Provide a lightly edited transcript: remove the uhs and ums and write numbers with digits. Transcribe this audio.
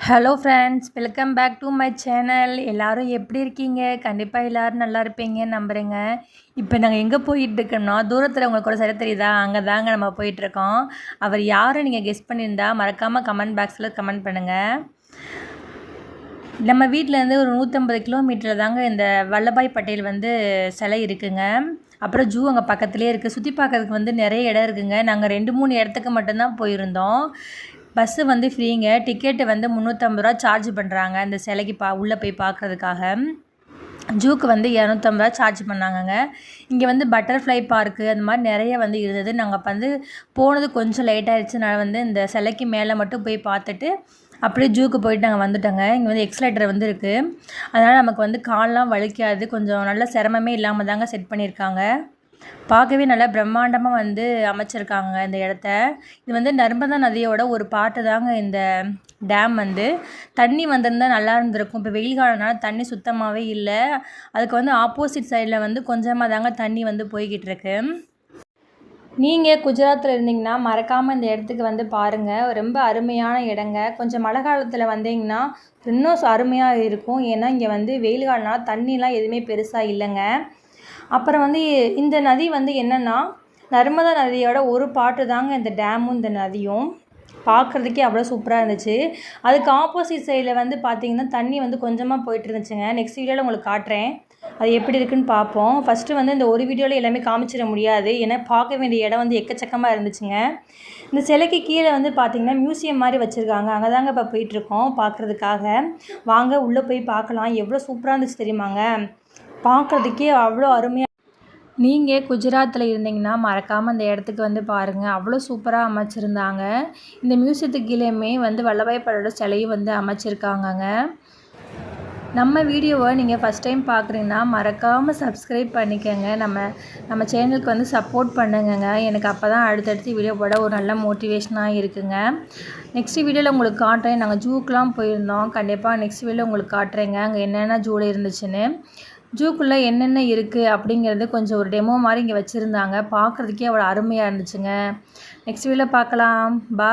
Hello friends, welcome back to my channel. எல்லோரும் எப்படி இருக்கீங்க? கண்டிப்பாக எல்லோரும் நல்லா இருப்பீங்கன்னு நம்புகிறேங்க. இப்போ நாங்கள் எங்கே போயிட்டுருக்கோம்னா, தூரத்தில் உங்களுக்கு ஒரு சில தெரியுதா, அங்கே தாங்க நம்ம போயிட்டுருக்கோம். அவர் யாரும் நீங்கள் கெஸ் பண்ணியிருந்தா மறக்காமல் கமெண்ட் பாக்ஸில் கமெண்ட் பண்ணுங்கள். நம்ம வீட்டிலேருந்து ஒரு 150 கிலோமீட்டர் தாங்க இந்த வல்லபாய் பட்டேல் சிலை இருக்குங்க. அப்புறம் ஜூ அங்கே பக்கத்துலேயே இருக்குது. சுற்றி பார்க்கறதுக்கு நிறைய இடம் இருக்குங்க. நாங்கள் 2-3 இடத்துக்கு மட்டும்தான் போயிருந்தோம். பஸ்ஸு ஃப்ரீங்க. டிக்கெட்டு 350 ரூபா சார்ஜ் பண்ணுறாங்க இந்த சிலைக்கு உள்ளே போய் பார்க்குறதுக்காக. ஜூக்கு 250 ரூபா சார்ஜ் பண்ணாங்கங்க. இங்கே பட்டர்ஃப்ளை பார்க்கு அந்த மாதிரி நிறைய இருந்தது. நாங்கள் போனது கொஞ்சம் லேட் ஆகிடுச்சு. நான் இந்த சிலைக்கு மேலே மட்டும் போய் பார்த்துட்டு அப்படியே ஜூக்கு போயிட்டு நாங்கள் வந்துட்டோங்க. இங்கே எக்ஸலேட்டர் இருக்குது. அதனால் நமக்கு கால்லாம் வலிக்காது. கொஞ்சம் நல்ல சிரமமே இல்லாமல் தாங்க செட் பண்ணியிருக்காங்க. பார்க்கவே நல்லா பிரம்மாண்டமாக அமைச்சிருக்காங்க இந்த இடத்த. இது நர்மதா நதியோட ஒரு பாட்டு தாங்க இந்த டேம். தண்ணி வந்திருந்தால் நல்லா இருந்திருக்கும். இப்போ வெயில் காலனால தண்ணி சுத்தமாகவே இல்லை. அதுக்கு ஆப்போசிட் சைடில் கொஞ்சமாக தாங்க தண்ணி போய்கிட்டு இருக்கு. நீங்கள் குஜராத்தில் இருந்தீங்கன்னா மறக்காமல் இந்த இடத்துக்கு பாருங்கள். ரொம்ப அருமையான இடங்க. கொஞ்சம் மழை காலத்தில் வந்தீங்கன்னா இன்னும் அருமையாக இருக்கும். ஏன்னா இங்கே வெயில் காலனால தண்ணிலாம் எதுவுமே பெருசாக இல்லைங்க. அப்புறம் இந்த நதி என்னென்னா நர்மதா நதியோட ஒரு பாட்டு தாங்க இந்த டேமும் இந்த நதியும். பார்க்குறதுக்கே அவ்வளோ சூப்பராக இருந்துச்சு. அதுக்கு ஆப்போசிட் சைடில் பார்த்திங்கன்னா தண்ணி கொஞ்சமாக போயிட்டு இருந்துச்சுங்க. நெக்ஸ்ட் வீடியோவில் உங்களுக்கு காட்டுறேன் அது எப்படி இருக்குன்னு பார்ப்போம். ஃபஸ்ட்டு இந்த ஒரு வீடியோவில் எல்லாமே காமிச்சிட முடியாது. ஏன்னா பார்க்க வேண்டிய இடம் எக்கச்சக்கமாக இருந்துச்சுங்க. இந்த சிலைக்கு கீழே பார்த்திங்கன்னா மியூசியம் மாதிரி வச்சுருக்காங்க. அங்கே தாங்க இப்போ போயிட்டுருக்கோம் பார்க்குறதுக்காக. வாங்க உள்ளே போய் பார்க்கலாம். எவ்வளோ சூப்பராக இருந்துச்சு தெரியுமாங்க. பார்க்குறதுக்கே அவ்வளோ அருமையாக. நீங்கள் குஜராத்தில் இருந்தீங்கன்னா மறக்காமல் இந்த இடத்துக்கு பாருங்கள். அவ்வளோ சூப்பராக அமைச்சிருந்தாங்க. இந்த மியூசியத்துக்கு கீழேயுமே வல்லபாய் பட்டேலோட சிலையும் அமைச்சிருக்காங்கங்க. நம்ம வீடியோவை நீங்கள் ஃபஸ்ட் டைம் பார்க்குறீங்கன்னா மறக்காமல் சப்ஸ்கிரைப் பண்ணிக்கோங்க. நம்ம சேனலுக்கு சப்போர்ட் பண்ணுங்கங்க. எனக்கு அப்போ தான் அடுத்தடுத்து வீடியோ போட ஒரு நல்ல மோட்டிவேஷனாக இருக்குங்க. நெக்ஸ்ட் வீடியோவில் உங்களுக்கு காட்டுறேன். நாங்கள் ஜூக்கெலாம் போயிருந்தோம். கண்டிப்பாக நெக்ஸ்ட் வீடியோவில் உங்களுக்கு காட்டுறேங்க அங்கே என்னென்ன ஜூவில் இருந்துச்சுன்னு. ஜூக்குள்ளே என்னென்ன இருக்குது அப்படிங்கிறது கொஞ்சம் ஒரு டெமோ மாதிரி இங்கே வச்சுருந்தாங்க. பார்க்குறதுக்கே அவ்வளோ அருமையாக இருந்துச்சுங்க. நெக்ஸ்ட் வீடியோவில் பார்க்கலாம். பாய்.